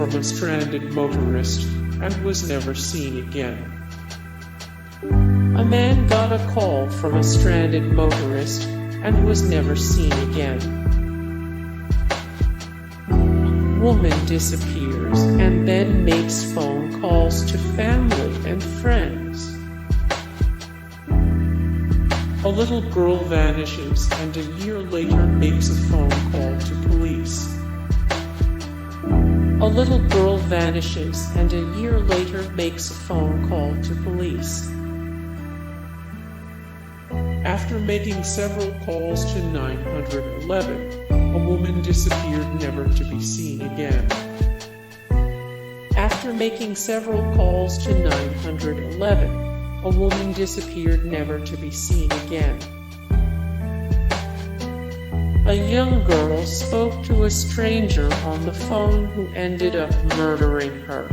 from a stranded motorist and was never seen again. A man got a call from a stranded motorist and was never seen again. Woman disappears and then makes phone calls to family and friends. A little girl vanishes and a year later makes a phone call to police. A little girl vanishes and a year later makes a phone call to police. After making several calls to 911, a woman disappeared never to be seen again. After making several calls to 911, a woman disappeared never to be seen again. A young girl spoke to a stranger on the phone who ended up murdering her.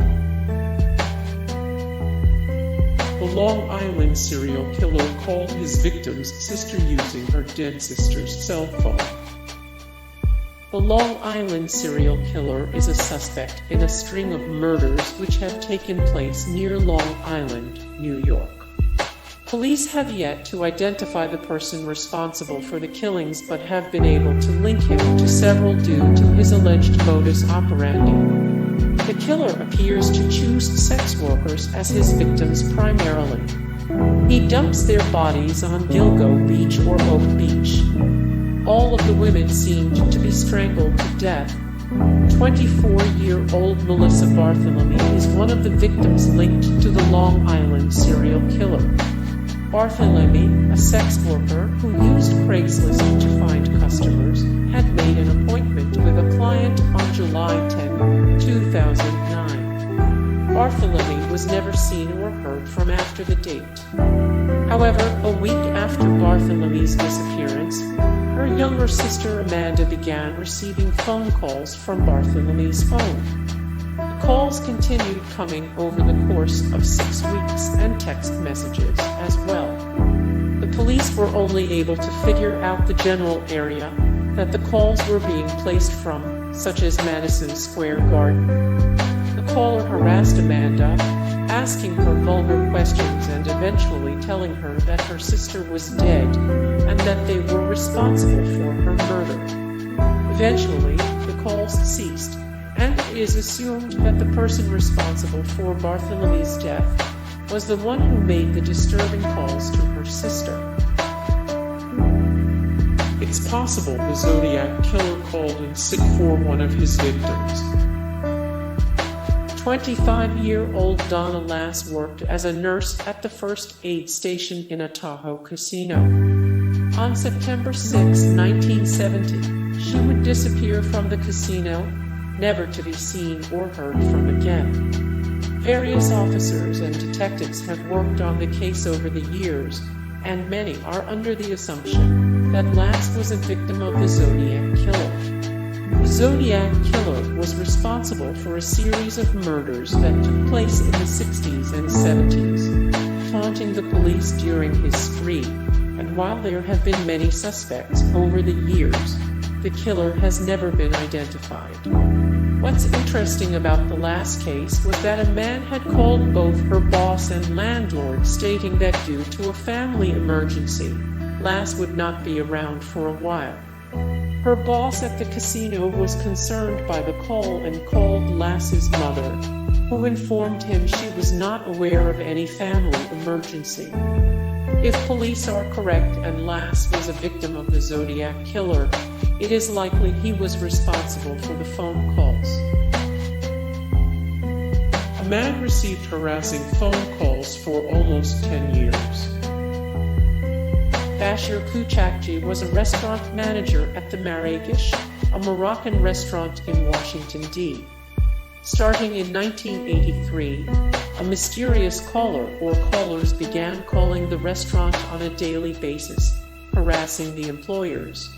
The Long Island serial killer called his victim's sister using her dead sister's cell phone. The Long Island serial killer is a suspect in a string of murders which have taken place near Long Island, New York. Police have yet to identify the person responsible for the killings but have been able to link him to several due to his alleged modus operandi. The killer appears to choose sex workers as his victims primarily. He dumps their bodies on Gilgo Beach or Oak Beach. All of the women seemed to be strangled to death. 24-year-old Melissa Bartholomew is one of the victims linked to the Long Island serial killer. Bartholomew, a sex worker who used Craigslist to find customers, had made an appointment with a client on July 10, 2009. Bartholomew was never seen or heard from after the date. However, a week after Bartholomew's disappearance, her younger sister Amanda began receiving phone calls from Bartholomew's phone. The calls continued coming over the course of 6 weeks and text messages as well. The police were only able to figure out the general area that the calls were being placed from, such as Madison Square Garden. The caller harassed Amanda, asking her vulgar questions and eventually telling her that her sister was dead and that they were responsible for her murder. Eventually, the calls ceased, and it is assumed that the person responsible for Bartholomew's death was the one who made the disturbing calls to her sister. It's possible the Zodiac killer called in sick for one of his victims. 25-year-old Donna Lass worked as a nurse at the first aid station in a Tahoe casino. On September 6, 1970, she would disappear from the casino, never to be seen or heard from again. Various officers and detectives have worked on the case over the years, and many are under the assumption that Lass was a victim of the Zodiac killer. The Zodiac killer was responsible for a series of murders that took place in the 60s and 70s, taunting the police during his spree, and while there have been many suspects over the years, the killer has never been identified. What's interesting about the last case was that a man had called both her boss and landlord stating that due to a family emergency, Lass would not be around for a while. Her boss at the casino was concerned by the call and called Lass's mother, who informed him she was not aware of any family emergency. If police are correct and Lass was a victim of the Zodiac killer, it is likely he was responsible for the phone calls. A man received harassing phone calls for almost 10 years. Bashir Kuchakji was a restaurant manager at the Marrakesh, a Moroccan restaurant in Washington, D.C. Starting in 1983, a mysterious caller or callers began calling the restaurant on a daily basis, harassing the employers.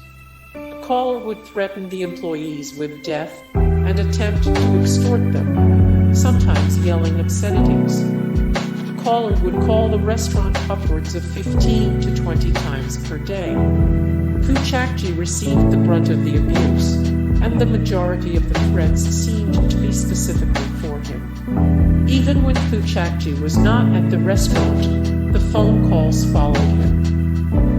The caller would threaten the employees with death and attempt to extort them, sometimes yelling obscenities. The caller would call the restaurant upwards of 15 to 20 times per day. Kuchakji received the brunt of the abuse. and the majority of the threats seemed to be specifically for him. Even when Kuchakji was not at the restaurant, the phone calls followed him.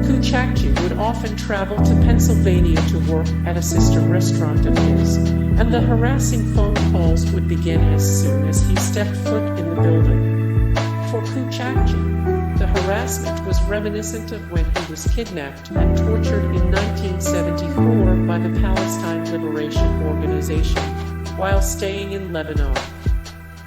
Kuchakji would often travel to Pennsylvania to work at a sister restaurant of his, and the harassing phone calls would begin as soon as he stepped foot in the building. For Kuchakji, the harassment was reminiscent of when he was kidnapped and tortured in 1974 by the Palestine Liberation Organization while staying in Lebanon.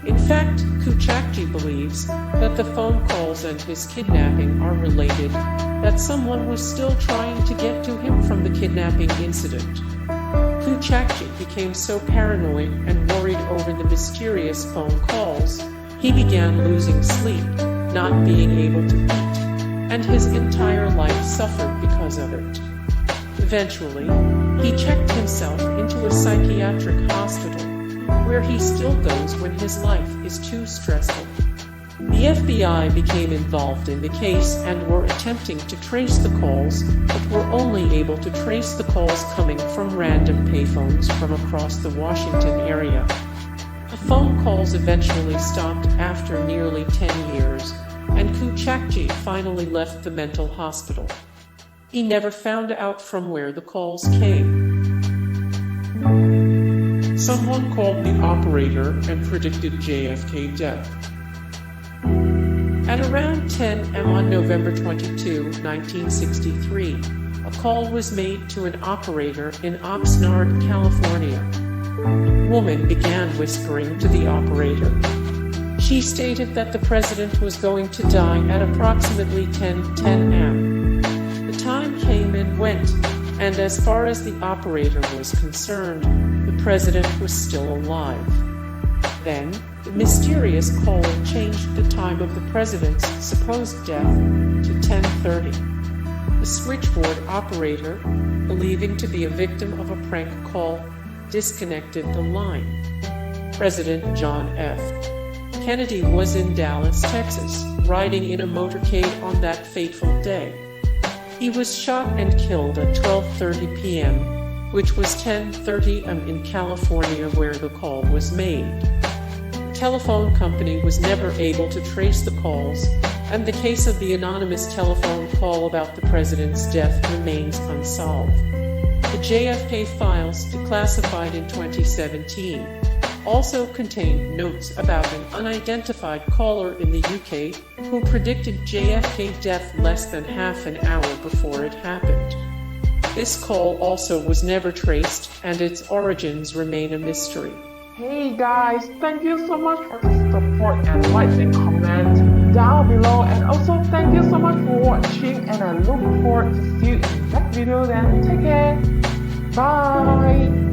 In fact, Kuchakji believes that the phone calls and his kidnapping are related, that someone was still trying to get to him from the kidnapping incident. Kuchakji became so paranoid and worried over the mysterious phone calls, he began losing sleep, not being able to eat, and his entire life suffered because of it. Eventually, he checked himself into a psychiatric hospital, where he still goes when his life is too stressful. The FBI became involved in the case and were attempting to trace the calls, but were only able to trace the calls coming from random payphones from across the Washington area. The phone calls eventually stopped after nearly 10 years, and Kuchakji finally left the mental hospital. He never found out from where the calls came. Someone called the operator and predicted JFK death. At around 10 a.m. on November 22, 1963, a call was made to an operator in Oxnard, California. A woman began whispering to the operator. She stated that the president was going to die at approximately 10:10 a.m. The time came and went, and as far as the operator was concerned, the president was still alive. Then, the mysterious caller changed the time of the president's supposed death to 10:30. The switchboard operator, believing to be a victim of a prank call, disconnected the line. President John F. Kennedy was in Dallas, Texas, riding in a motorcade on that fateful day. He was shot and killed at 12:30 p.m., which was 10:30 a.m. in California where the call was made. The telephone company was never able to trace the calls, and the case of the anonymous telephone call about the president's death remains unsolved. The JFK files, declassified in 2017, also contained notes about an unidentified caller in the UK who predicted JFK death less than half an hour before it happened. This call also was never traced, and its origins remain a mystery. Hey guys, thank you so much for the support and likes and comments down below, and also thank you so much for watching, and I look forward to see you in the next video. Then take care, bye.